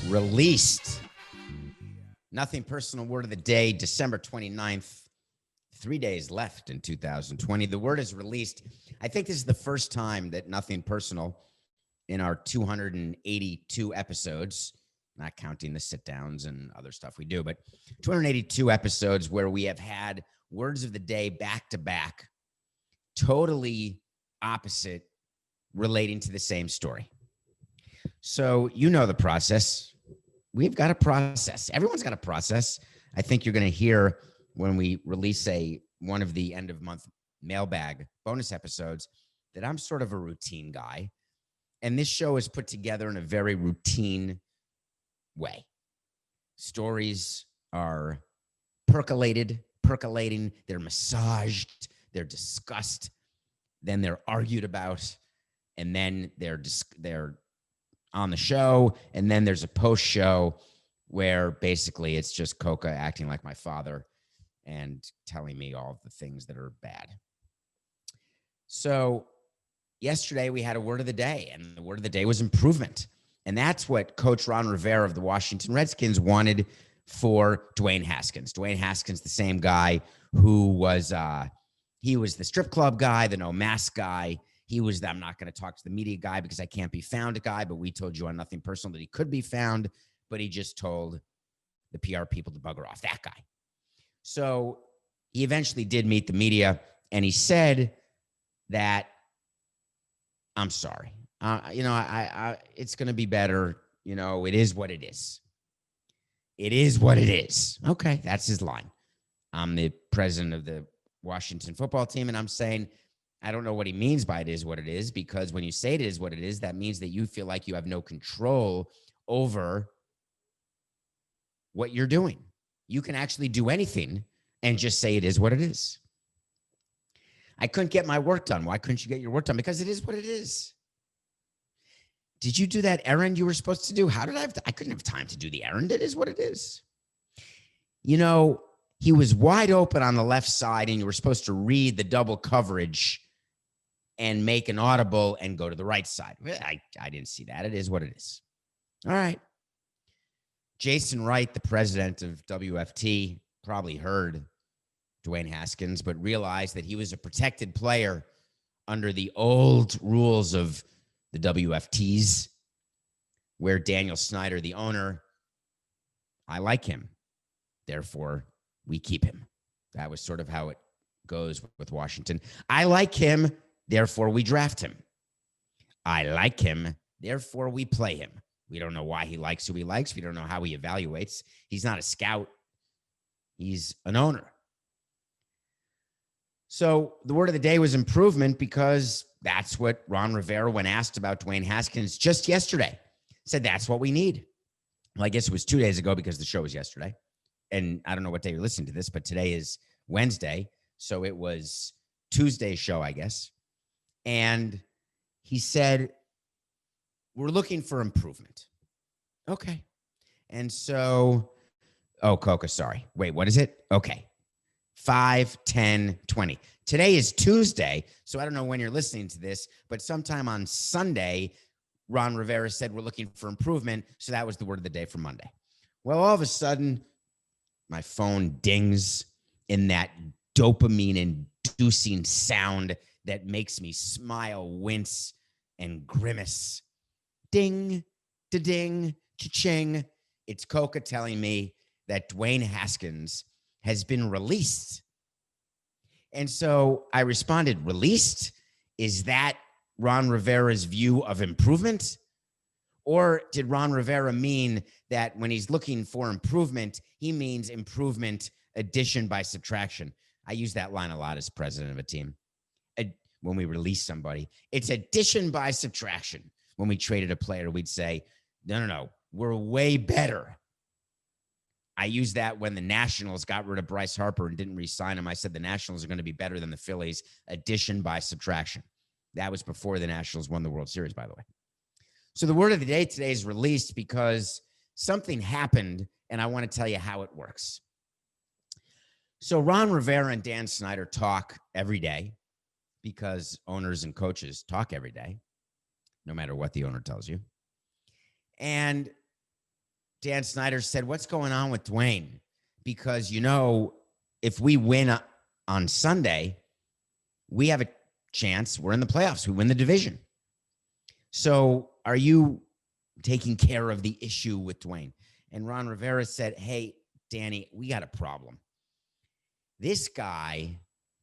released. Nothing personal word of the day, December 29th. 3 days left in 2020. The word is released. I think this is the first time that nothing personal in our 282 episodes, not counting the sit downs and other stuff we do, but 282 episodes where we have had words of the day back to back, totally opposite, relating to the same story. So you know the process. We've got a process. Everyone's got a process. I think you're going to hear when we release one of the end of month mailbag bonus episodes that I'm sort of a routine guy. And this show is put together in a very routine way. Stories are percolating, they're massaged, they're discussed, then they're argued about, and then they're on the show, and then there's a post show where basically it's just Coca acting like my father and telling me all the things that are bad. So yesterday we had a word of the day, and the word of the day was improvement. And that's what Coach Ron Rivera of the Washington Redskins wanted for Dwayne Haskins. Dwayne Haskins, the same guy who was, he was the strip club guy, the no mask guy. He was the I'm not going to talk to the media guy because I can't be found guy, but we told you on Nothing Personal that he could be found, but he just told the PR people to bugger off, that guy. So he eventually did meet the media, and he said that, I'm sorry. It's going to be better. It is what it is. It is what it is. Okay, that's his line. I'm the president of the Washington football team, and I'm saying I don't know what he means by it is what it is, because when you say it is what it is, that means that you feel like you have no control over what you're doing. You can actually do anything and just say it is what it is. I couldn't get my work done. Why couldn't you get your work done? Because it is what it is. Did you do that errand you were supposed to do? How did I couldn't have time to do the errand. It is what it is. He was wide open on the left side, and you were supposed to read the double coverage and make an audible and go to the right side. I didn't see that. It is what it is. All right. Jason Wright, the president of WFT, probably heard Dwayne Haskins, but realized that he was a protected player under the old rules of the WFTs, where Daniel Snyder, the owner, I like him, therefore we keep him. That was sort of how it goes with Washington. I like him, therefore we draft him. I like him, therefore we play him. We don't know why he likes who he likes. We don't know how he evaluates. He's not a scout. He's an owner. So the word of the day was improvement, because that's what Ron Rivera, when asked about Dwayne Haskins just yesterday, said that's what we need. Well, I guess it was 2 days ago because the show was yesterday. And I don't know what day you're listening to this, but today is Wednesday. So it was Tuesday's show, I guess. And he said, we're looking for improvement. Okay. And so, Coca, sorry. Wait, what is it? Okay. 5, 10, 20. Today is Tuesday, so I don't know when you're listening to this, but sometime on Sunday, Ron Rivera said we're looking for improvement, so that was the word of the day for Monday. Well, all of a sudden, my phone dings in that dopamine-inducing sound that makes me smile, wince, and grimace. Ding, da-ding, cha-ching. It's Coca telling me that Dwayne Haskins has been released. And so I responded, released? Is that Ron Rivera's view of improvement? Or did Ron Rivera mean that when he's looking for improvement, he means improvement, addition by subtraction? I use that line a lot as president of a team. When we release somebody, it's addition by subtraction. When we traded a player, we'd say, no, we're way better. I used that when the Nationals got rid of Bryce Harper and didn't re-sign him. I said the Nationals are going to be better than the Phillies. Addition by subtraction. That was before the Nationals won the World Series, by the way. So the word of the day today is released because something happened, and I want to tell you how it works. So Ron Rivera and Dan Snyder talk every day, because owners and coaches talk every day, no matter what the owner tells you. And Dan Snyder said, what's going on with Dwayne? Because, if we win on Sunday, we have a chance. We're in the playoffs. We win the division. So are you taking care of the issue with Dwayne? And Ron Rivera said, hey, Danny, we got a problem. This guy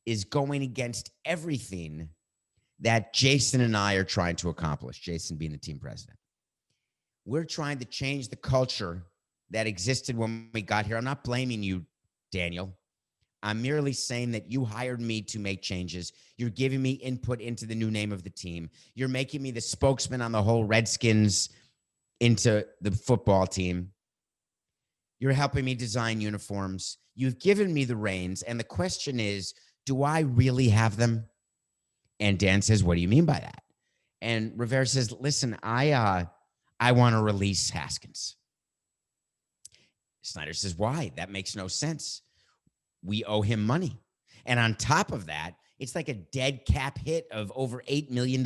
is going against everything that Jason and I are trying to accomplish, Jason being the team president. We're trying to change the culture that existed when we got here. I'm not blaming you, Daniel. I'm merely saying that you hired me to make changes. You're giving me input into the new name of the team. You're making me the spokesman on the whole Redskins into the football team. You're helping me design uniforms. You've given me the reins. And the question is, do I really have them? And Dan says, what do you mean by that? And Rivera says, listen, I want to release Haskins. Snyder says, why? That makes no sense. We owe him money. And on top of that, it's like a dead cap hit of over $8 million.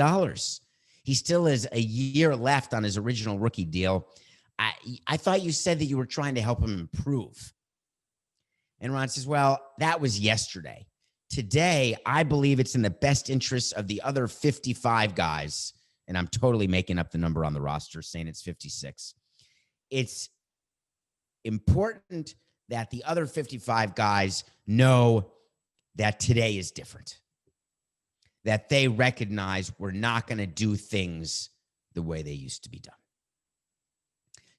He still has a year left on his original rookie deal. I thought you said that you were trying to help him improve. And Ron says, well, that was yesterday. Today, I believe it's in the best interest of the other 55 guys, and I'm totally making up the number on the roster, saying it's 56. It's important that the other 55 guys know that today is different, that they recognize we're not going to do things the way they used to be done.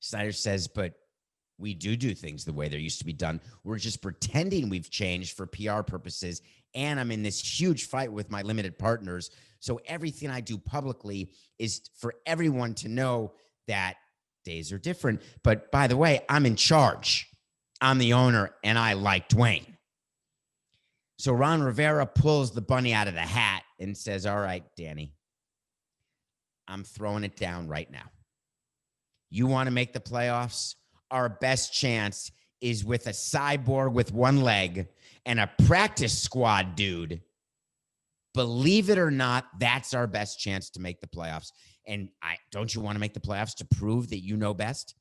Snyder says, but we do things the way they used to be done. We're just pretending we've changed for PR purposes. And I'm in this huge fight with my limited partners. So everything I do publicly is for everyone to know that days are different. But by the way, I'm in charge. I'm the owner, and I like Dwayne. So Ron Rivera pulls the bunny out of the hat and says, all right, Danny, I'm throwing it down right now. You want to make the playoffs? Our best chance is with a cyborg with one leg and a practice squad dude. Believe it or not, that's our best chance to make the playoffs. And don't you want to make the playoffs to prove that you know best?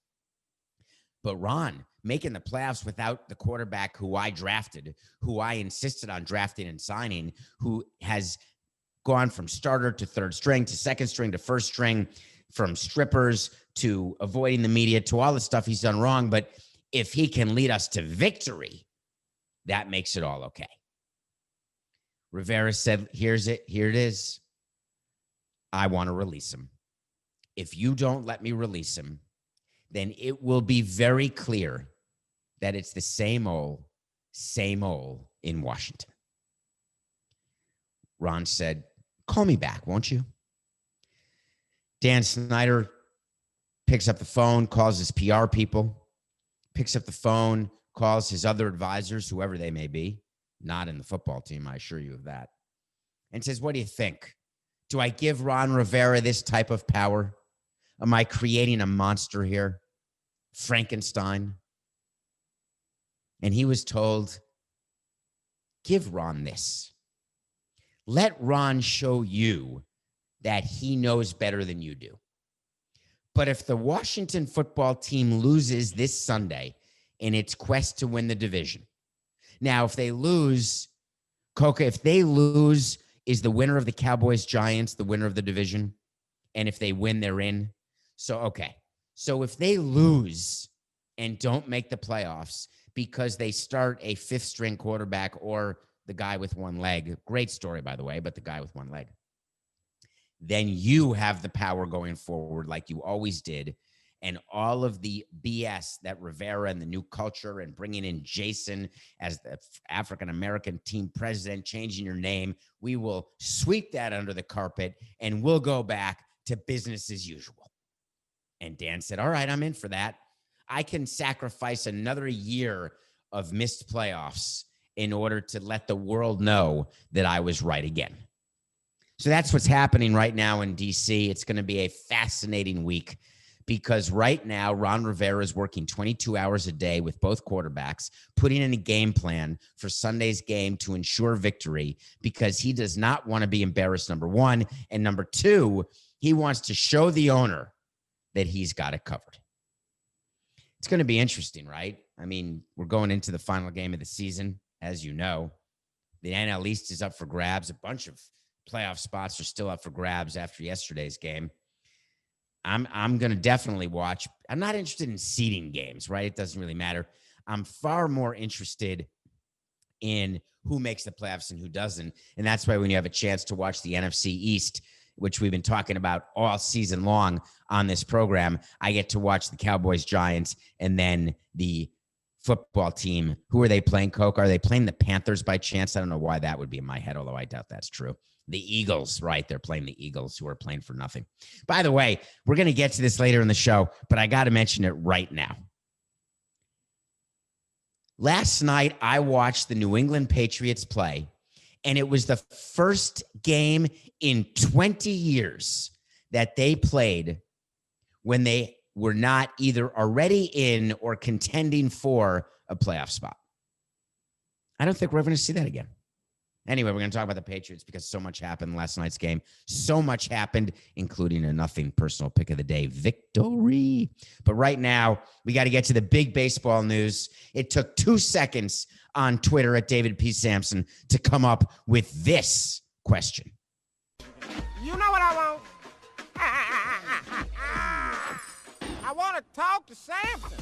But Ron, making the playoffs without the quarterback who I drafted, who I insisted on drafting and signing, who has gone from starter to third string to second string to first string, from strippers to avoiding the media to all the stuff he's done wrong. But if he can lead us to victory, that makes it all okay. Rivera said, here it is. I want to release him. If you don't let me release him, then it will be very clear that it's the same old in Washington. Ron said, call me back, won't you? Dan Snyder picks up the phone, calls his PR people, picks up the phone, calls his other advisors, whoever they may be, not in the football team, I assure you of that, and says, what do you think? Do I give Ron Rivera this type of power? Am I creating a monster here? Frankenstein? And he was told, give Ron this. Let Ron show you that he knows better than you do. But if the Washington football team loses this Sunday in its quest to win the division, now, if they lose, Coca, is the winner of the Cowboys-Giants the winner of the division? And if they win, they're in. So, okay. So if they lose and don't make the playoffs because they start a fifth-string quarterback or the guy with one leg, great story, by the way, but the guy with one leg, then you have the power going forward like you always did. And all of the BS that Rivera and the new culture and bringing in Jason as the African-American team president, changing your name, we will sweep that under the carpet and we'll go back to business as usual. And Dan said, all right, I'm in for that. I can sacrifice another year of missed playoffs in order to let the world know that I was right again. So that's what's happening right now in DC. It's going to be a fascinating week because right now Ron Rivera is working 22 hours a day with both quarterbacks, putting in a game plan for Sunday's game to ensure victory because he does not want to be embarrassed, number one. And number two, he wants to show the owner that he's got it covered. It's going to be interesting, right? I mean, we're going into the final game of the season, as you know. The NL East is up for grabs. A bunch of playoff spots are still up for grabs after yesterday's game. I'm going to definitely watch. I'm not interested in seeding games, right? It doesn't really matter. I'm far more interested in who makes the playoffs and who doesn't. And that's why when you have a chance to watch the NFC East, which we've been talking about all season long on this program, I get to watch the Cowboys, Giants, and then the football team. Who are they playing, Coke? Are they playing the Panthers by chance? I don't know why that would be in my head, although I doubt that's true. The Eagles, right? They're playing the Eagles, who are playing for nothing. By the way, we're going to get to this later in the show, but I got to mention it right now. Last night, I watched the New England Patriots play, and it was the first game in 20 years that they played when they were not either already in or contending for a playoff spot. I don't think we're ever going to see that again. Anyway, we're going to talk about the Patriots because so much happened in last night's game. So much happened, including a nothing personal pick of the day victory. But right now, we got to get to the big baseball news. It took 2 seconds on Twitter at David P. Samson to come up with this question. You know what I want? I want to talk to Samson.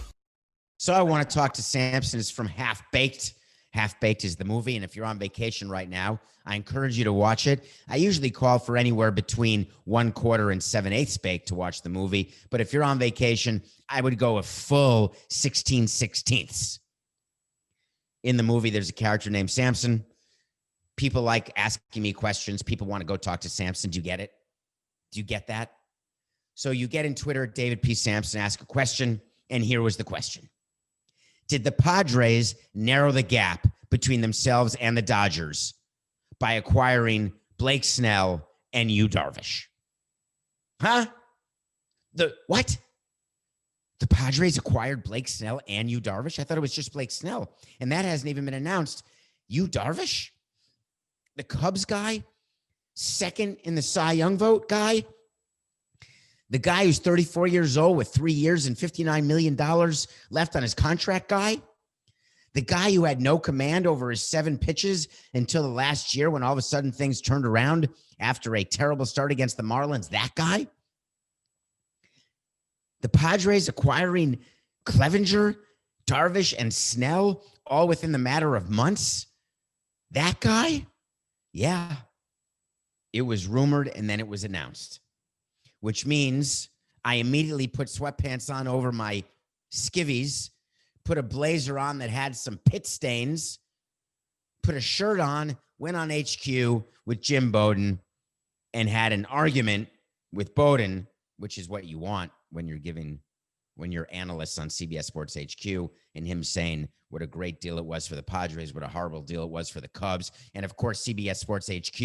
So I want to talk to Samson. It's from Half Baked. Half Baked is the movie, and if you're on vacation right now, I encourage you to watch it. I usually call for anywhere between 1/4 and 7/8 baked to watch the movie, but if you're on vacation, I would go a full 16/16. In the movie, there's a character named Samson. People like asking me questions. People want to go talk to Samson. Do you get it? Do you get that? So you get in Twitter, David P. Samson, ask a question, and here was the question. Did the Padres narrow the gap between themselves and the Dodgers by acquiring Blake Snell and Yu Darvish? Huh? What? The Padres acquired Blake Snell and Yu Darvish? I thought it was just Blake Snell, and that hasn't even been announced. Yu Darvish? The Cubs guy? Second in the Cy Young vote guy? The guy who's 34 years old with 3 years and $59 million left on his contract guy? The guy who had no command over his 7 pitches until the last year when all of a sudden things turned around after a terrible start against the Marlins? That guy? The Padres acquiring Clevenger, Darvish, and Snell all within the matter of months? That guy? Yeah. It was rumored and then it was announced, which means I immediately put sweatpants on over my skivvies, put a blazer on that had some pit stains, put a shirt on, went on HQ with Jim Bowden, and had an argument with Bowden, which is what you want when you're analysts on CBS Sports HQ, and him saying what a great deal it was for the Padres, what a horrible deal it was for the Cubs. And of course, CBS Sports HQ,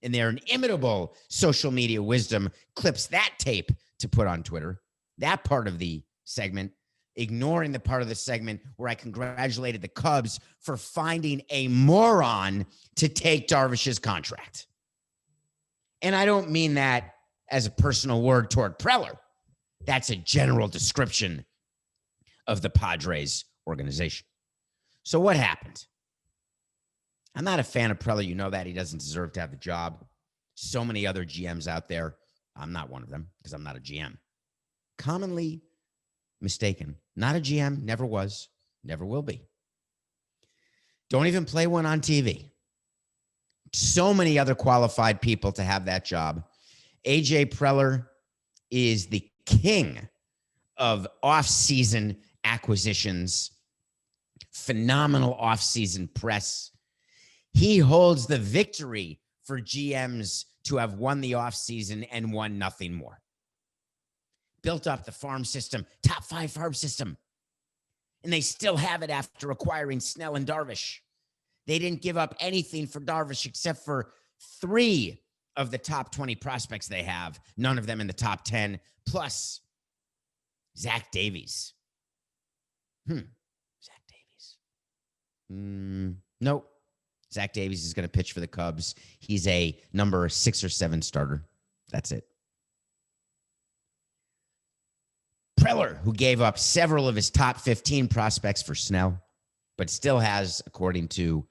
in their inimitable social media wisdom, clips that tape to put on Twitter, that part of the segment, ignoring the part of the segment where I congratulated the Cubs for finding a moron to take Darvish's contract. And I don't mean that as a personal word toward Preller. That's a general description of the Padres organization. So what happened? I'm not a fan of Preller. You know that. He doesn't deserve to have the job. So many other GMs out there. I'm not one of them because I'm not a GM. Commonly mistaken. Not a GM. Never was. Never will be. Don't even play one on TV. So many other qualified people to have that job. AJ Preller is the king of off-season acquisitions, phenomenal off-season press. He holds the victory for GMs to have won the off-season and won nothing more. Built up the farm system, top 5 farm system. And they still have it after acquiring Snell and Darvish. They didn't give up anything for Darvish except for 3 of the top 20 prospects they have, none of them in the top 10, plus Zach Davies. Zach Davies. Nope. Zach Davies is going to pitch for the Cubs. He's a number 6 or 7 starter. That's it. Preller, who gave up several of his top 15 prospects for Snell, but still has, according to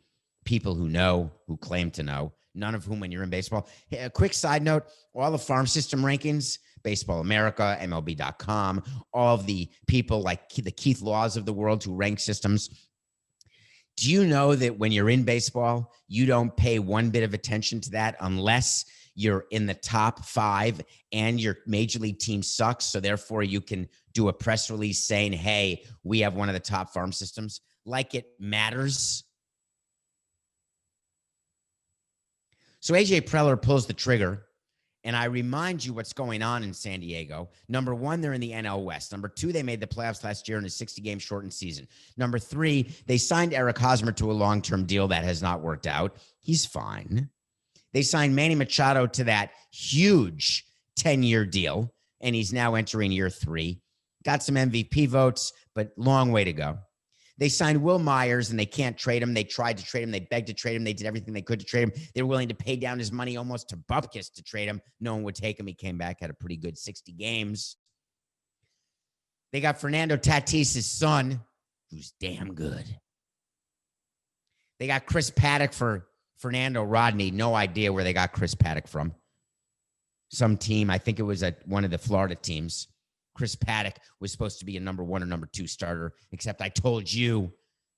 people who claim to know, none of whom when you're in baseball. Hey, a quick side note, all the farm system rankings, Baseball America, MLB.com, all of the people like the Keith Laws of the world who rank systems. Do you know that when you're in baseball, you don't pay one bit of attention to that unless you're in the top 5 and your major league team sucks? So therefore you can do a press release saying, hey, we have one of the top farm systems, like it matters. So AJ Preller pulls the trigger, and I remind you what's going on in San Diego. Number 1, they're in the NL West. Number 2, they made the playoffs last year in a 60-game shortened season. Number 3, they signed Eric Hosmer to a long-term deal that has not worked out. He's fine. They signed Manny Machado to that huge 10-year deal, and he's now entering year 3. Got some MVP votes, but long way to go. They signed Will Myers, and they can't trade him. They tried to trade him. They begged to trade him. They did everything they could to trade him. They were willing to pay down his money almost to bupkis to trade him. No one would take him. He came back, had a pretty good 60 games. They got Fernando Tatis' son, who's damn good. They got Chris Paddock for Fernando Rodney. No idea where they got Chris Paddock from. Some team, I think it was at one of the Florida teams. Chris Paddock was supposed to be a number 1 or number 2 starter, except I told you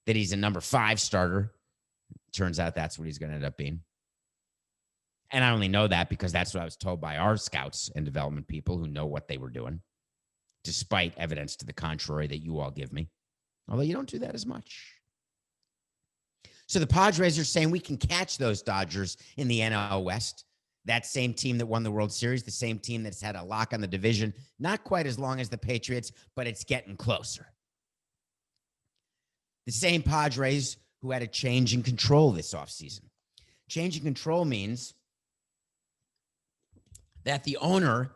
that he's a number 5 starter. Turns out that's what he's going to end up being. And I only know that because that's what I was told by our scouts and development people who know what they were doing, despite evidence to the contrary that you all give me. Although you don't do that as much. So the Padres are saying we can catch those Dodgers in the NL West. That same team that won the World Series, the same team that's had a lock on the division, not quite as long as the Patriots, but it's getting closer. The same Padres who had a change in control this offseason. Change in control means that the owner,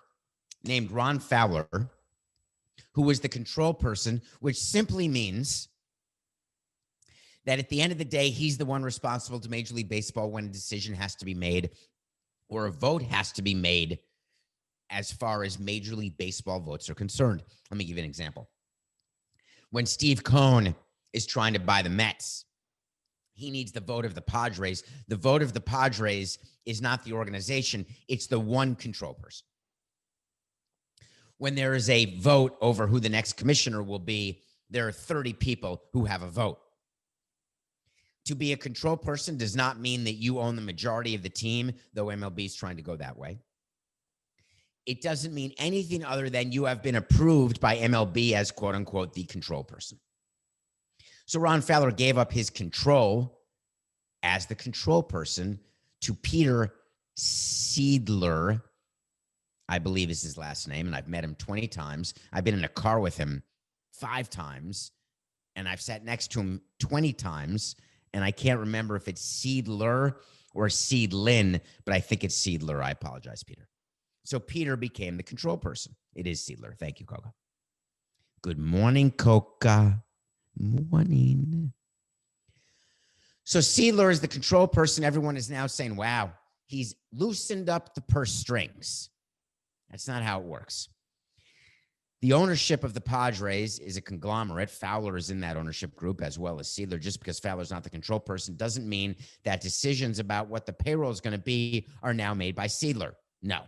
named Ron Fowler, who was the control person, which simply means that at the end of the day, he's the one responsible to Major League Baseball when a decision has to be made or a vote has to be made as far as Major League Baseball votes are concerned. Let me give you an example. When Steve Cohen is trying to buy the Mets, he needs the vote of the Padres. The vote of the Padres is not the organization. It's the one control person. When there is a vote over who the next commissioner will be, there are 30 people who have a vote. To be a control person does not mean that you own the majority of the team, though MLB is trying to go that way. It doesn't mean anything other than you have been approved by MLB as, quote unquote, the control person. So Ron Fowler gave up his control as the control person to Peter Seidler, I believe is his last name, and I've met him 20 times. I've been in a car with him 5 times, and I've sat next to him 20 times. And I can't remember if it's Seidler or Seidlin, but I think it's Seidler. I apologize, Peter. So Peter became the control person. It is Seidler. Thank you, Coca. Good morning, Coca. Morning. So Seidler is the control person. Everyone is now saying, wow, he's loosened up the purse strings. That's not how it works. The ownership of the Padres is a conglomerate. Fowler is in that ownership group as well as Seidler. Just because Fowler's not the control person doesn't mean that decisions about what the payroll is going to be are now made by Seidler. No,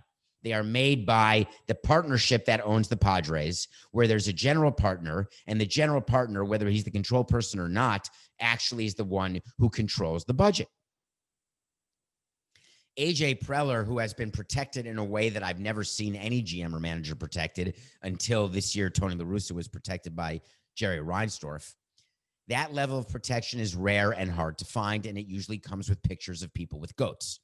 they are made by the partnership that owns the Padres, where there's a general partner, and the general partner, whether he's the control person or not, actually is the one who controls the budget. AJ Preller, who has been protected in a way that I've never seen any GM or manager protected until this year, Tony La Russa was protected by Jerry Reinsdorf. That level of protection is rare and hard to find, and it usually comes with pictures of people with goats.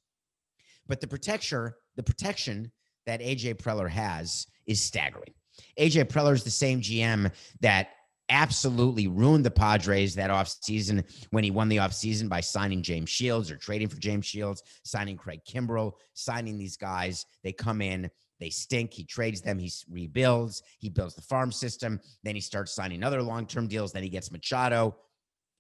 But the protection that AJ Preller has is staggering. AJ Preller is the same GM that absolutely ruined the Padres that offseason when he won the offseason by signing James Shields or trading for James Shields, signing Craig Kimbrell, signing these guys. They come in, they stink. He trades them. He rebuilds. He builds the farm system. Then he starts signing other long-term deals. Then he gets Machado.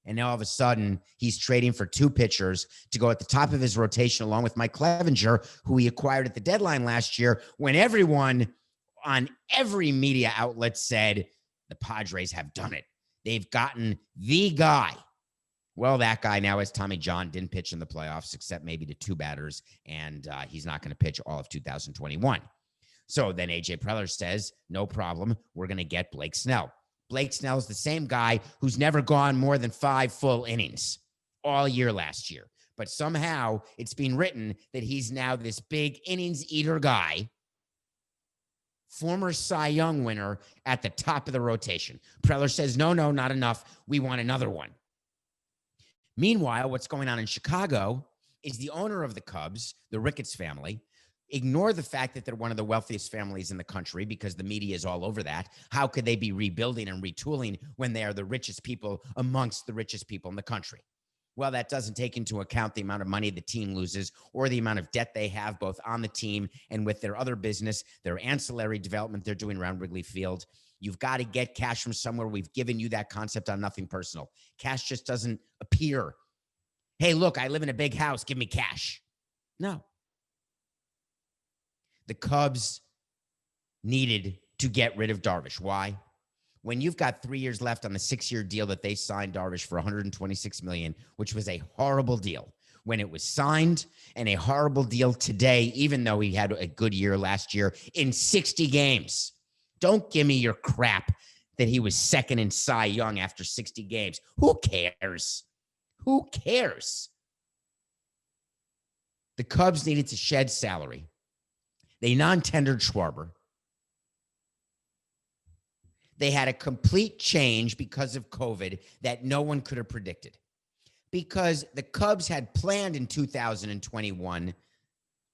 And now all of a sudden, he's trading for 2 pitchers to go at the top of his rotation along with Mike Clevenger, who he acquired at the deadline last year when everyone on every media outlet said the Padres have done it. They've gotten the guy. Well, that guy now is Tommy John, didn't pitch in the playoffs except maybe to 2 batters, and he's not going to pitch all of 2021. So then A.J. Preller says, no problem, we're going to get Blake Snell. Blake Snell is the same guy who's never gone more than 5 full innings all year last year. But somehow it's been written that he's now this big innings eater guy, former Cy Young winner at the top of the rotation. Preller says, no, not enough. We want another one. Meanwhile, what's going on in Chicago is the owner of the Cubs, the Ricketts family, ignore the fact that they're one of the wealthiest families in the country because the media is all over that. How could they be rebuilding and retooling when they are the richest people amongst the richest people in the country? Well, that doesn't take into account the amount of money the team loses or the amount of debt they have both on the team and with their other business, their ancillary development they're doing around Wrigley Field. You've got to get cash from somewhere. We've given you that concept on Nothing Personal. Cash just doesn't appear. Hey, look, I live in a big house. Give me cash. No. The Cubs needed to get rid of Darvish. Why? When you've got 3 years left on the 6-year deal that they signed Darvish for $126 million, which was a horrible deal when it was signed, and a horrible deal today, even though he had a good year last year in 60 games. Don't give me your crap that he was second in Cy Young after 60 games. Who cares? Who cares? The Cubs needed to shed salary. They non-tendered Schwarber. They had a complete change because of COVID that no one could have predicted. Because the Cubs had planned in 2021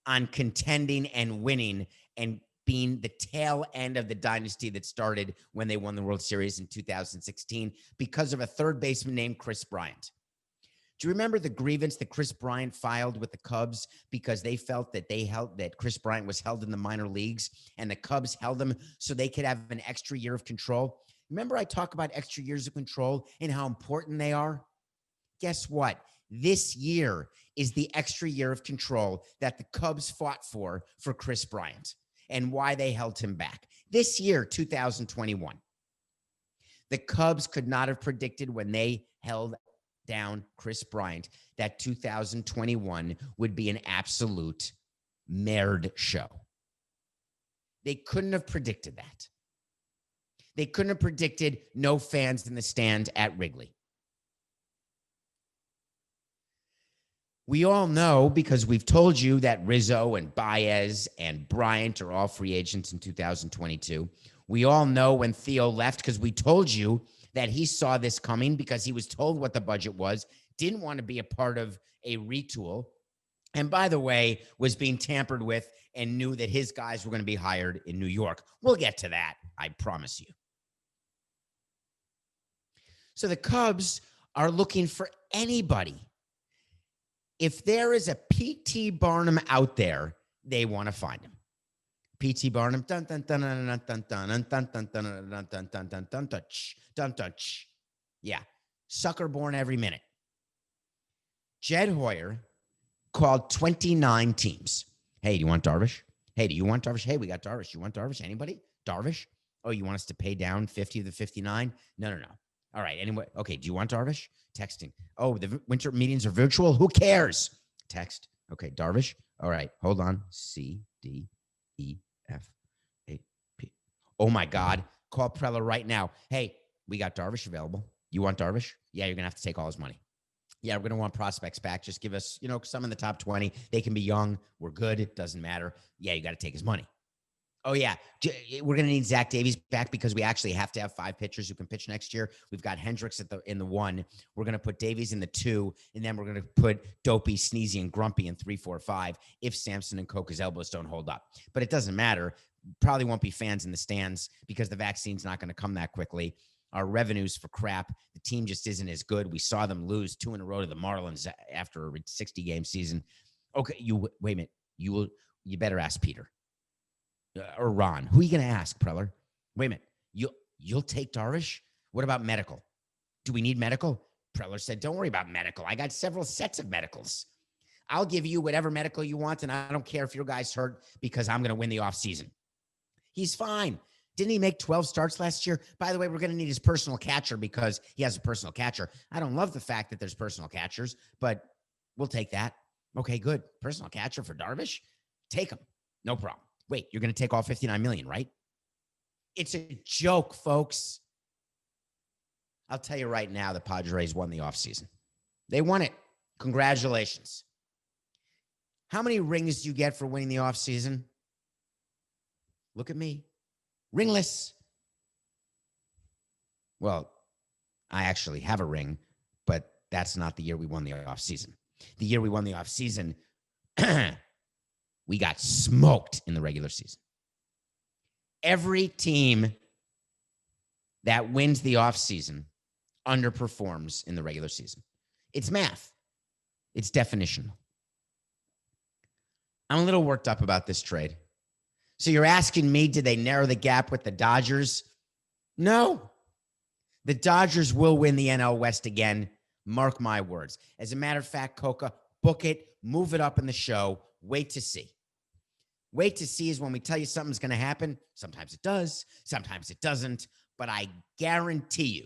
on contending and winning and being the tail end of the dynasty that started when they won the World Series in 2016 because of a third baseman named Chris Bryant. Do you remember the grievance that Chris Bryant filed with the Cubs because they felt that Chris Bryant was held in the minor leagues and the Cubs held him so they could have an extra year of control? Remember I talk about extra years of control and how important they are? Guess what? This year is the extra year of control that the Cubs fought for Chris Bryant and why they held him back. This year, 2021, the Cubs could not have predicted when they held down Chris Bryant that 2021 would be an absolute merde show. They couldn't have predicted that. They couldn't have predicted no fans in the stand at Wrigley. We all know because we've told you that Rizzo and Baez and Bryant are all free agents in 2022. We all know when Theo left because we told you that he saw this coming because he was told what the budget was, didn't want to be a part of a retool, and by the way, was being tampered with and knew that his guys were going to be hired in New York. We'll get to that, I promise you. So the Cubs are looking for anybody. If there is a P.T. Barnum out there, they want to find him. P.T. Barnum, dun dun dun dun dun dun dun dun dun dun dun dun dun dun dun touch, dun touch. Yeah, sucker born every minute. Jed Hoyer called 29 teams. Hey, do you want Darvish? Hey, do you want Darvish? Hey, we got Darvish. You want Darvish? Anybody? Darvish? Oh, you want us to pay down 50 of the 59? No. All right. Anyway, okay. Do you want Darvish? Texting. Oh, the winter meetings are virtual. Who cares? Text. Okay, Darvish. All right. Hold on. C, D, E, F, A, P. Oh my God. Call Preller right now. Hey, we got Darvish available. You want Darvish? Yeah, you're going to have to take all his money. Yeah, we're going to want prospects back. Just give us, some in the top 20. They can be young. We're good. It doesn't matter. Yeah, you got to take his money. Oh, yeah. We're going to need Zach Davies back because we actually have to have 5 pitchers who can pitch next year. We've got Hendricks in the 1. We're going to put Davies in the 2, and then we're going to put Dopey, Sneezy, and Grumpy in 3, 4, 5 if Samson and Coca's elbows don't hold up. But it doesn't matter. Probably won't be fans in the stands because the vaccine's not going to come that quickly. Our revenues for crap. The team just isn't as good. We saw them lose 2 in a row to the Marlins after a 60-game season. Okay, wait a minute. You better ask Peter. Or Ron. Who are you going to ask, Preller? Wait a minute. You'll take Darvish? What about medical? Do we need medical? Preller said, don't worry about medical. I got several sets of medicals. I'll give you whatever medical you want, and I don't care if your guy's hurt because I'm going to win the offseason. He's fine. Didn't he make 12 starts last year? By the way, we're going to need his personal catcher because he has a personal catcher. I don't love the fact that there's personal catchers, but we'll take that. Okay, good. Personal catcher for Darvish? Take him. No problem. Wait, you're going to take all $59 million, right? It's a joke, folks. I'll tell you right now, the Padres won the offseason. They won it. Congratulations. How many rings do you get for winning the offseason? Look at me. Ringless. Well, I actually have a ring, but that's not the year we won the offseason. The year we won the offseason, we got smoked in the regular season. Every team that wins the offseason underperforms in the regular season. It's math. It's definitional. I'm a little worked up about this trade. So you're asking me, did they narrow the gap with the Dodgers? No. The Dodgers will win the NL West again. Mark my words. As a matter of fact, Coca, book it, move it up in the show. Wait to see. Wait to see is when we tell you something's going to happen. Sometimes it does. Sometimes it doesn't. But I guarantee you,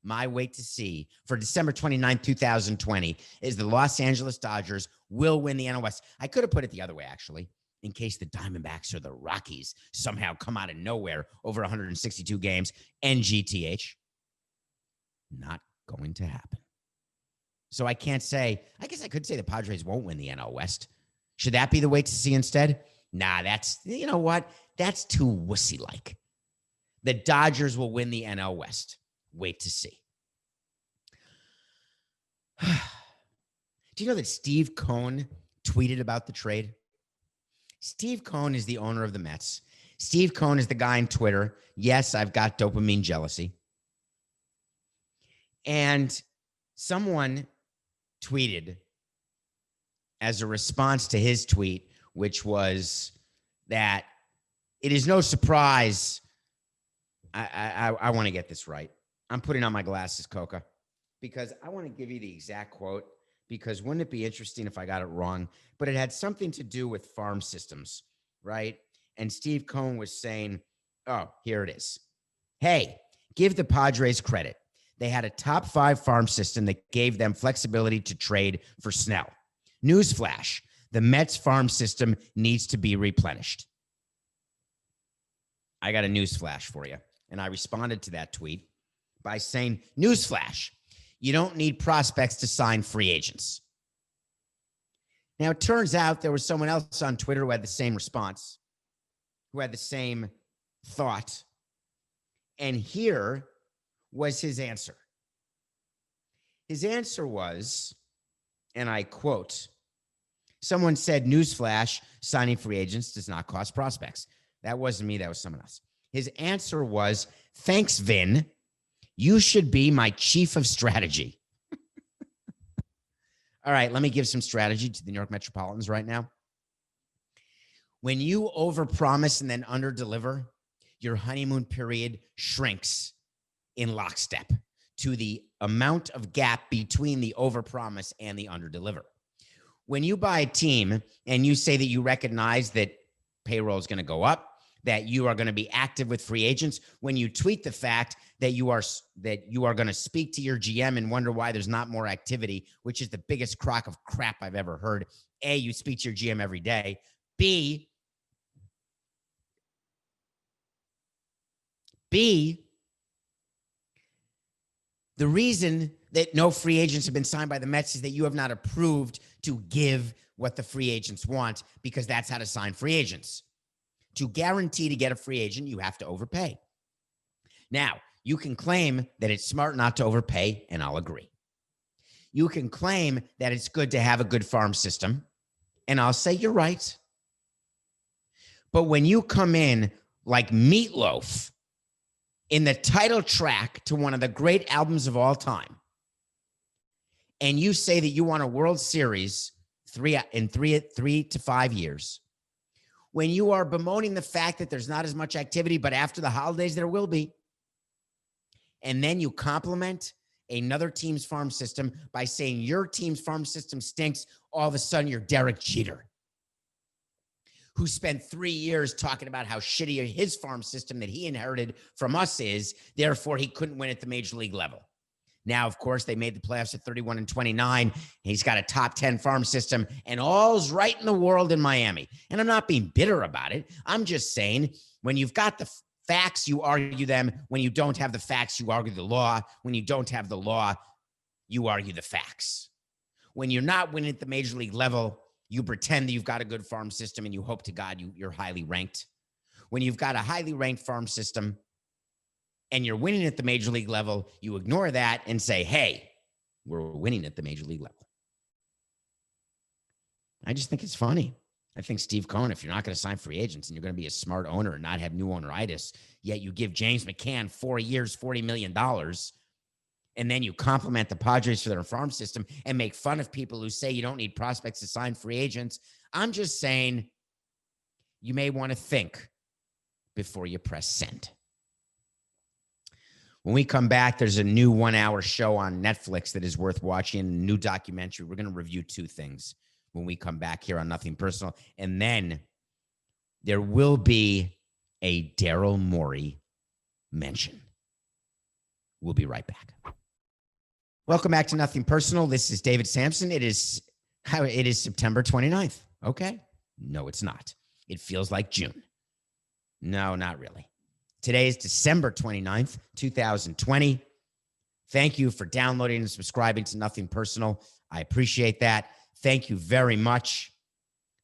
my wait to see for December 29, 2020 is the Los Angeles Dodgers will win the NL West. I could have put it the other way, actually, in case the Diamondbacks or the Rockies somehow come out of nowhere over 162 games. NGTH. Not going to happen. So I can't say, I guess I could say the Padres won't win the NL West. Should that be the wait to see instead? Nah, that's, you know what? That's too wussy-like. The Dodgers will win the NL West. Wait to see. Do you know that Steve Cohen tweeted about the trade? Steve Cohen is the owner of the Mets. Steve Cohen is the guy on Twitter. Yes, I've got dopamine jealousy. And someone tweeted as a response to his tweet, which was that it is no surprise. I want to get this right. I'm putting on my glasses, Coca, because I want to give you the exact quote, because wouldn't it be interesting if I got it wrong? But it had something to do with farm systems, right? And Steve Cohen was saying, oh, here it is. Hey, give the Padres credit. They had a top 5 farm system that gave them flexibility to trade for Snell. Newsflash, the Mets farm system needs to be replenished. I got a newsflash for you. And I responded to that tweet by saying, newsflash, you don't need prospects to sign free agents. Now, it turns out there was someone else on Twitter who had the same response, who had the same thought. And here was his answer. His answer was, and I quote, someone said, newsflash, signing free agents does not cost prospects. That wasn't me. That was someone else. His answer was, thanks, Vin. You should be my chief of strategy. All right, let me give some strategy to the New York Metropolitans right now. When you overpromise and then underdeliver, your honeymoon period shrinks in lockstep to the amount of gap between the overpromise and the underdeliver. When you buy a team and you say that you recognize that payroll is going to go up, that you are going to be active with free agents, when you tweet the fact that you are going to speak to your GM and wonder why there's not more activity, which is the biggest crock of crap I've ever heard. A, you speak to your GM every day. B, the reason that no free agents have been signed by the Mets is that you have not approved to give what the free agents want, because that's how to sign free agents. To guarantee to get a free agent, you have to overpay. Now, you can claim that it's smart not to overpay, and I'll agree. You can claim that it's good to have a good farm system, and I'll say you're right. But when you come in like Meatloaf in the title track to one of the great albums of all time, and you say that you want a World Series in 3 to 5 years, when you are bemoaning the fact that there's not as much activity, but after the holidays there will be, and then you compliment another team's farm system by saying your team's farm system stinks, all of a sudden you're Derek Jeter. who spent 3 years talking about how shitty his farm system that he inherited from us is, therefore he couldn't win at the major league level. Now, of course, they made the playoffs at 31-29. He's got a top 10 farm system, and all's right in the world in Miami. And I'm not being bitter about it. I'm just saying, when you've got the facts, you argue them. When you don't have the facts, you argue the law. When you don't have the law, you argue the facts. When you're not winning at the major league level, you pretend that you've got a good farm system and you hope to God you're highly ranked. When you've got a highly ranked farm system and you're winning at the major league level, you ignore that and say, hey, we're winning at the major league level. I just think it's funny. I think Steve Cohen, if you're not going to sign free agents and you're going to be a smart owner and not have new owneritis, yet you give James McCann 4 years, $40 million, and then you compliment the Padres for their farm system and make fun of people who say you don't need prospects to sign free agents. I'm just saying you may want to think before you press send. When we come back, there's a new 1-hour show on Netflix that is worth watching, a new documentary. We're going to review 2 things when we come back here on Nothing Personal. And then there will be a Daryl Morey mention. We'll be right back. Welcome back to Nothing Personal. This is David Samson. It is September 29th. Okay. No, it's not. It feels like June. No, not really. Today is December 29th, 2020. Thank you for downloading and subscribing to Nothing Personal. I appreciate that. Thank you very much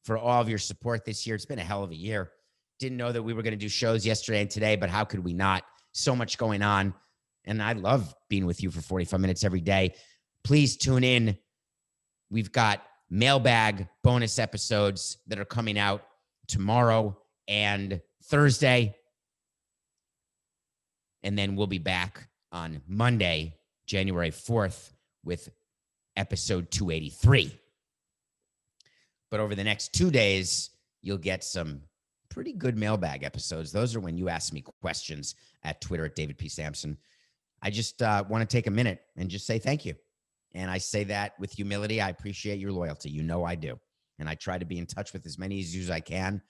for all of your support this year. It's been a hell of a year. Didn't know that we were going to do shows yesterday and today, but how could we not? So much going on. And I love being with you for 45 minutes every day. Please tune in. We've got mailbag bonus episodes that are coming out tomorrow and Thursday. And then we'll be back on Monday, January 4th, with episode 283. But over the next 2 days, you'll get some pretty good mailbag episodes. Those are when you ask me questions at Twitter at David P. Samson. I just want to take a minute and just say thank you. And I say that with humility. I appreciate your loyalty. You know I do. And I try to be in touch with as many of you as I can.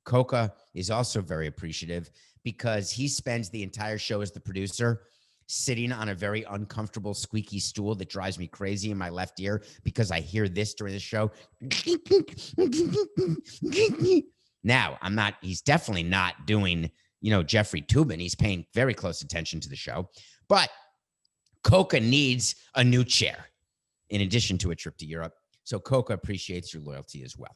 Coca is also very appreciative because he spends the entire show as the producer sitting on a very uncomfortable squeaky stool that drives me crazy in my left ear because I hear this during the show. Now, he's definitely not doing, Jeffrey Toobin. He's paying very close attention to the show. But Coca needs a new chair in addition to a trip to Europe. So Coca appreciates your loyalty as well.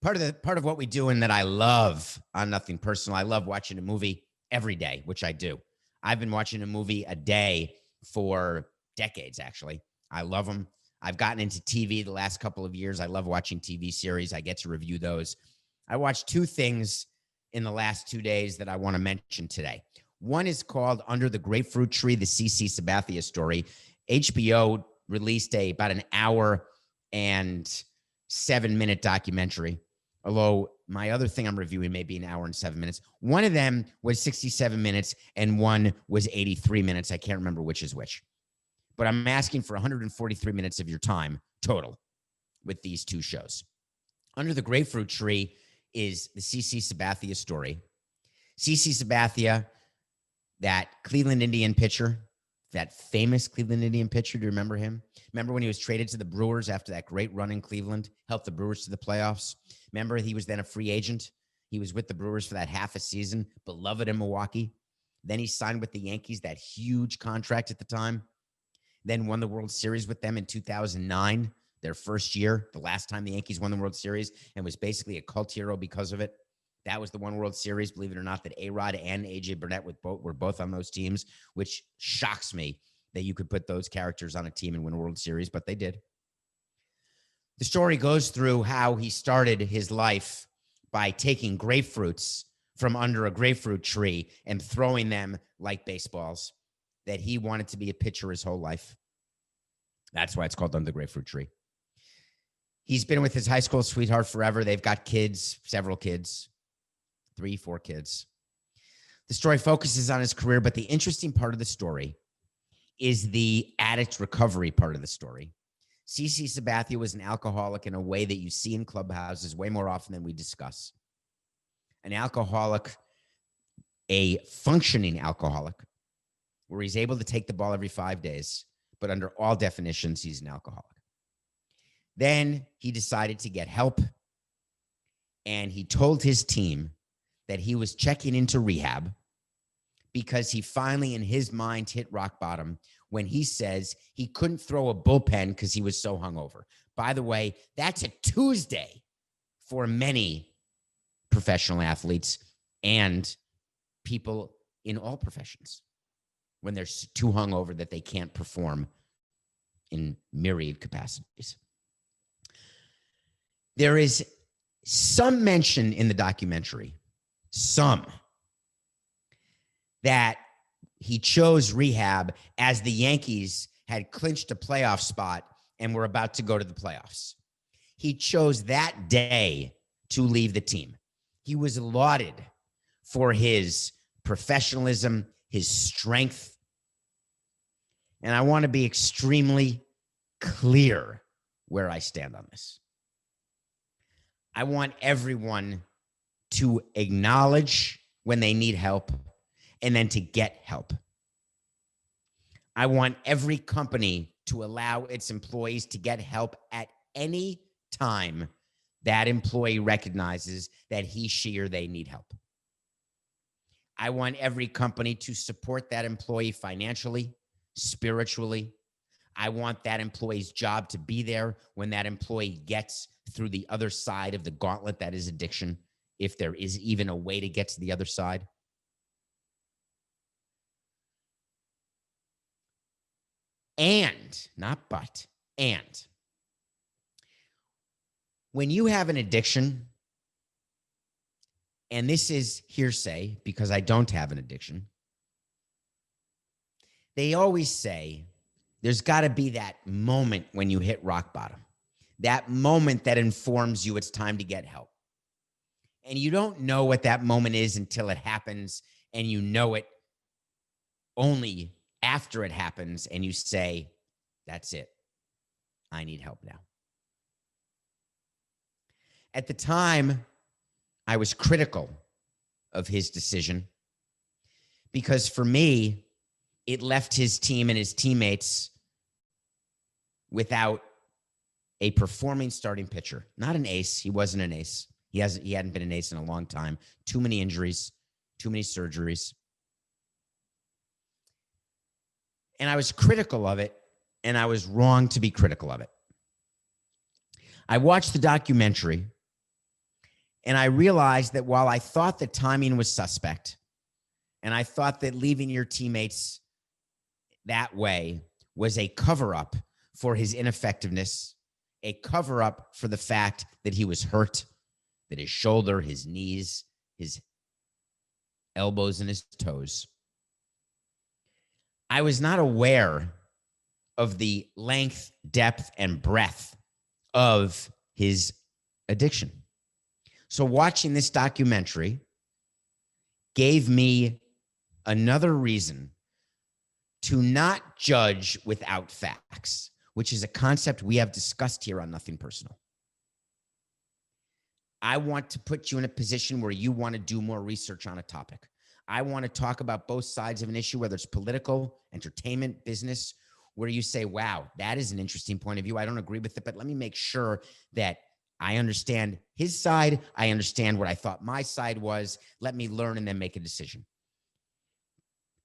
Part of what we do and that I love on Nothing Personal, I love watching a movie every day, which I do. I've been watching a movie a day for decades, actually. I love them. I've gotten into TV the last couple of years. I love watching TV series. I get to review those. I watched 2 things in the last 2 days that I want to mention today. One is called Under the Grapefruit Tree, the CC Sabathia story. HBO released about an hour and 7-minute documentary. Although my other thing I'm reviewing may be an hour and 7 minutes. One of them was 67 minutes and one was 83 minutes. I can't remember which is which. But I'm asking for 143 minutes of your time total with these 2 shows. Under the Grapefruit Tree is the CC Sabathia story. CC Sabathia, that Cleveland Indian pitcher, that famous Cleveland Indian pitcher. Do you remember him? Remember when he was traded to the Brewers after that great run in Cleveland, helped the Brewers to the playoffs? Remember he was then a free agent. He was with the Brewers for that half a season, beloved in Milwaukee. Then he signed with the Yankees, that huge contract at the time. Then won the World Series with them in 2009, their first year, the last time the Yankees won the World Series, and was basically a cult hero because of it. That was the one World Series, believe it or not, that A-Rod and A.J. Burnett were both on those teams, which shocks me that you could put those characters on a team and win a World Series, but they did. The story goes through how he started his life by taking grapefruits from under a grapefruit tree and throwing them like baseballs, that he wanted to be a pitcher his whole life. That's why it's called Under the Grapefruit Tree. He's been with his high school sweetheart forever. They've got kids, several kids. 3, 4 kids. The story focuses on his career, but the interesting part of the story is the addict recovery part of the story. CC Sabathia was an alcoholic in a way that you see in clubhouses way more often than we discuss. An alcoholic, a functioning alcoholic, where he's able to take the ball every 5 days, but under all definitions, he's an alcoholic. Then he decided to get help, and he told his team that he was checking into rehab because he finally, in his mind, hit rock bottom when he says he couldn't throw a bullpen because he was so hungover. By the way, that's a Tuesday for many professional athletes and people in all professions when they're too hungover that they can't perform in myriad capacities. There is some mention in the documentary, that he chose rehab as the Yankees had clinched a playoff spot and were about to go to the playoffs. He chose that day to leave the team. He was lauded for his professionalism, his strength. And I want to be extremely clear where I stand on this. I want everyone to acknowledge when they need help and then to get help. I want every company to allow its employees to get help at any time that employee recognizes that he, she, or they need help. I want every company to support that employee financially, spiritually. I want that employee's job to be there when that employee gets through the other side of the gauntlet that is addiction, if there is even a way to get to the other side. And, not but, and when you have an addiction, and this is hearsay because I don't have an addiction, they always say there's got to be that moment when you hit rock bottom, that moment that informs you it's time to get help. And you don't know what that moment is until it happens, and you know it only after it happens, and you say, that's it. I need help now. At the time, I was critical of his decision because for me, it left his team and his teammates without a performing starting pitcher. Not an ace. He wasn't an ace. He hadn't been an ace in a long time. Too many injuries, too many surgeries. And I was critical of it, and I was wrong to be critical of it. I watched the documentary, and I realized that while I thought the timing was suspect, and I thought that leaving your teammates that way was a cover-up for his ineffectiveness, a cover-up for the fact that he was hurt, that his shoulder, his knees, his elbows, and his toes. I was not aware of the length, depth, and breadth of his addiction. So watching this documentary gave me another reason to not judge without facts, which is a concept we have discussed here on Nothing Personal. I want to put you in a position where you want to do more research on a topic. I want to talk about both sides of an issue, whether it's political, entertainment, business, where you say, wow, that is an interesting point of view. I don't agree with it, but let me make sure that I understand his side. I understand what I thought my side was. Let me learn and then make a decision.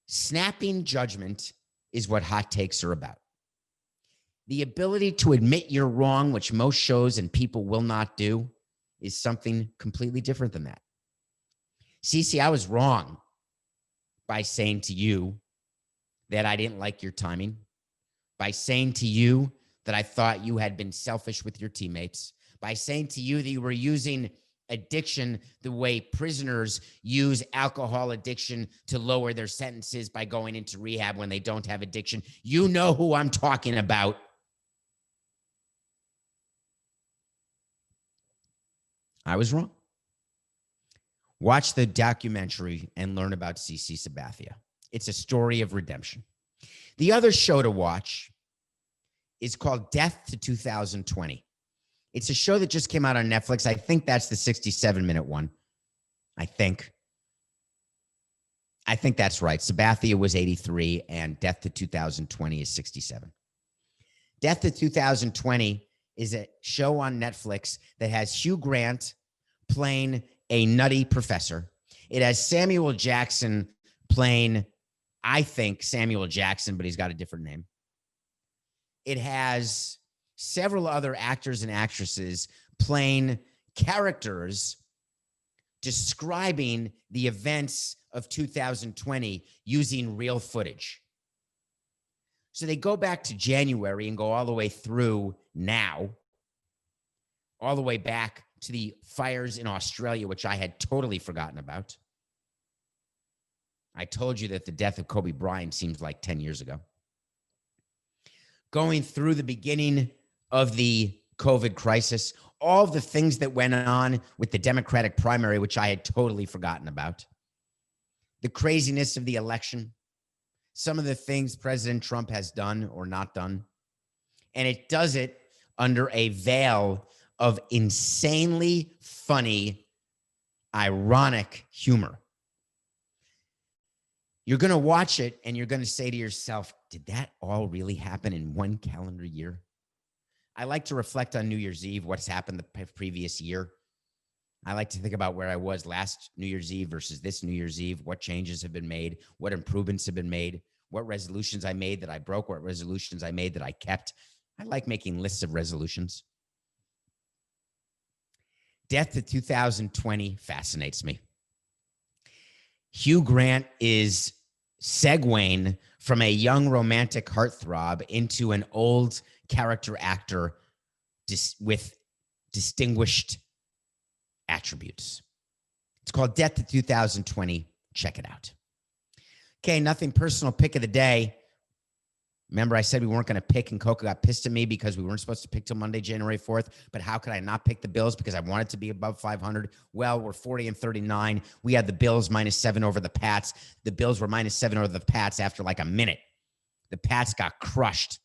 Snapping judgment is what hot takes are about. The ability to admit you're wrong, which most shows and people will not do, is something completely different than that. Cece, I was wrong by saying to you that I didn't like your timing, by saying to you that I thought you had been selfish with your teammates, by saying to you that you were using addiction the way prisoners use alcohol addiction to lower their sentences by going into rehab when they don't have addiction. You know who I'm talking about. I was wrong. Watch the documentary and learn about CC Sabathia. It's a story of redemption. The other show to watch is called Death to 2020. It's a show that just came out on Netflix. I think that's the 67-minute one. I think that's right. Sabathia was 83 and Death to 2020 is 67. Death to 2020 is a show on Netflix that has Hugh Grant playing a nutty professor. It has Samuel Jackson playing, I think, Samuel Jackson, but he's got a different name. It has several other actors and actresses playing characters describing the events of 2020 using real footage. So they go back to January and go all the way through now, all the way back to the fires in Australia, which I had totally forgotten about. I told you that the death of Kobe Bryant seems like 10 years ago. Going through the beginning of the COVID crisis, all of the things that went on with the Democratic primary, which I had totally forgotten about. The craziness of the election, some of the things President Trump has done or not done. And it does it under a veil of insanely funny, ironic humor. You're going to watch it and you're going to say to yourself, did that all really happen in one calendar year? I like to reflect on New Year's Eve, what's happened the previous year. I like to think about where I was last New Year's Eve versus this New Year's Eve, what changes have been made, what improvements have been made, what resolutions I made that I broke, what resolutions I made that I kept. I like making lists of resolutions. Death to 2020 fascinates me. Hugh Grant is segueing from a young romantic heartthrob into an old character actor with distinguished attributes. It's called Death to 2020. Check it out. Okay, nothing personal. Pick of the day. Remember, I said we weren't going to pick, and Coca got pissed at me because we weren't supposed to pick till Monday, January 4th. But how could I not pick the Bills? Because I wanted to be above 500. Well, we're 40-39. We had the Bills -7 over the Pats. The Bills were -7 over the Pats after like a minute. The Pats got crushed.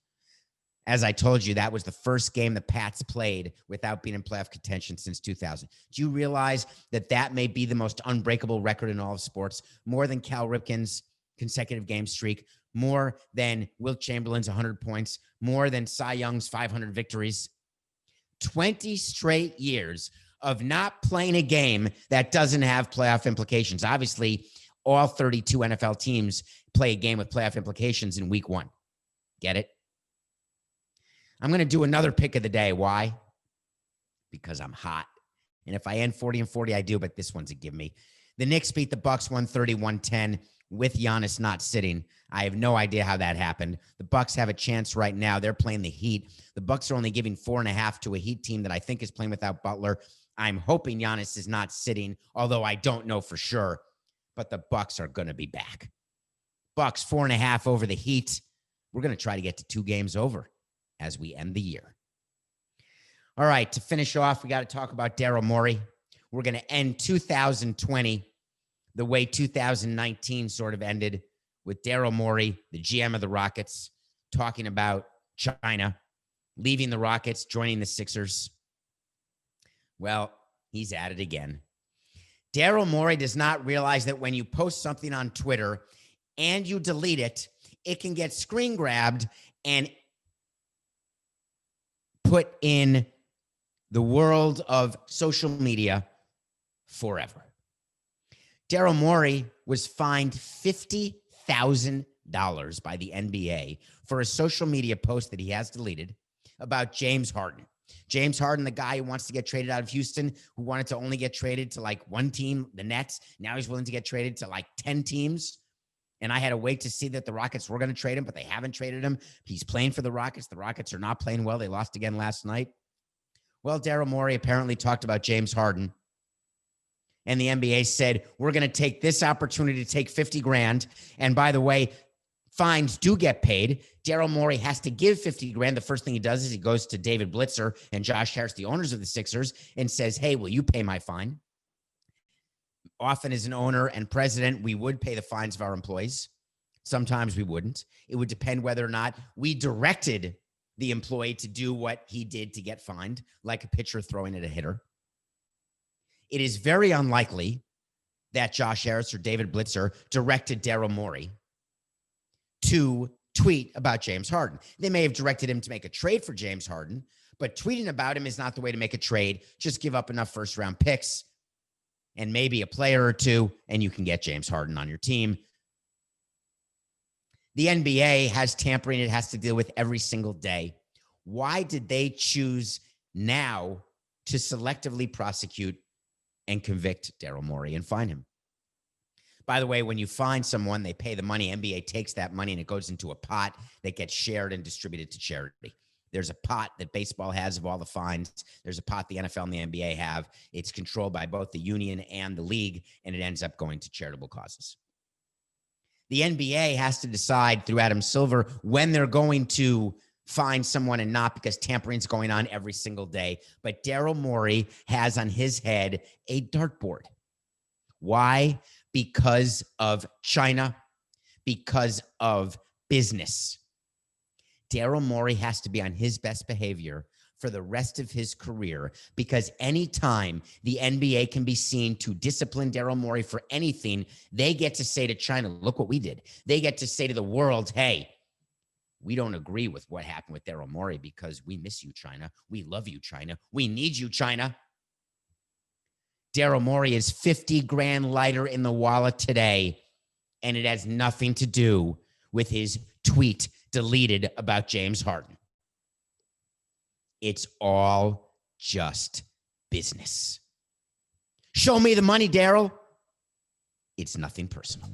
As I told you, that was the first game the Pats played without being in playoff contention since 2000. Do you realize that that may be the most unbreakable record in all of sports? More than Cal Ripken's consecutive game streak, more than Wilt Chamberlain's 100 points, more than Cy Young's 500 victories. 20 straight years of not playing a game that doesn't have playoff implications. Obviously, all 32 NFL teams play a game with playoff implications in week 1. Get it? I'm going to do another pick of the day. Why? Because I'm hot. And if I end 40-40, I do, but this one's a give me. The Knicks beat the Bucks 130-110 with Giannis not sitting. I have no idea how that happened. The Bucks have a chance right now. They're playing the Heat. The Bucks are only giving 4.5 to a Heat team that I think is playing without Butler. I'm hoping Giannis is not sitting, although I don't know for sure. But the Bucks are going to be back. Bucks 4.5 over the Heat. We're going to try to get to 2 games over as we end the year. All right, to finish off, we got to talk about Daryl Morey. We're going to end 2020 the way 2019 sort of ended, with Daryl Morey, the GM of the Rockets, talking about China, leaving the Rockets, joining the Sixers. Well, he's at it again. Daryl Morey does not realize that when you post something on Twitter and you delete it, it can get screen grabbed and put in the world of social media forever. Daryl Morey was fined $50,000 by the NBA for a social media post that he has deleted about James Harden. James Harden, the guy who wants to get traded out of Houston, who wanted to only get traded to like one team, the Nets. Now he's willing to get traded to like 10 teams. And I had to wait to see that the Rockets were going to trade him, but they haven't traded him. He's playing for the Rockets. The Rockets are not playing well. They lost again last night. Well, Daryl Morey apparently talked about James Harden. And the NBA said, we're going to take this opportunity to take $50,000. And by the way, fines do get paid. Daryl Morey has to give $50,000. The first thing he does is he goes to David Blitzer and Josh Harris, the owners of the Sixers, and says, hey, will you pay my fine? Often as an owner and president, we would pay the fines of our employees. Sometimes we wouldn't. It would depend whether or not we directed the employee to do what he did to get fined, like a pitcher throwing at a hitter. It is very unlikely that Josh Harris or David Blitzer directed Daryl Morey to tweet about James Harden. They may have directed him to make a trade for James Harden, but tweeting about him is not the way to make a trade. Just give up enough first-round picks and maybe a player or two, and you can get James Harden on your team. The NBA has tampering it has to deal with every single day. Why did they choose now to selectively prosecute and convict Daryl Morey and fine him? By the way, when you fine someone, they pay the money. NBA takes that money and it goes into a pot that gets shared and distributed to charity. There's a pot that baseball has of all the fines. There's a pot the NFL and the NBA have. It's controlled by both the union and the league, and it ends up going to charitable causes. The NBA has to decide through Adam Silver when they're going to fine someone and not, because tampering is going on every single day. But Daryl Morey has on his head a dartboard. Why? Because of China, because of business. Daryl Morey has to be on his best behavior for the rest of his career, because anytime the NBA can be seen to discipline Daryl Morey for anything, they get to say to China, look what we did. They get to say to the world, hey, we don't agree with what happened with Daryl Morey because we miss you, China. We love you, China. We need you, China. Daryl Morey is 50 grand lighter in the wallet today, and it has nothing to do with his tweet deleted about James Harden. It's all just business. Show me the money, Daryl. It's nothing personal.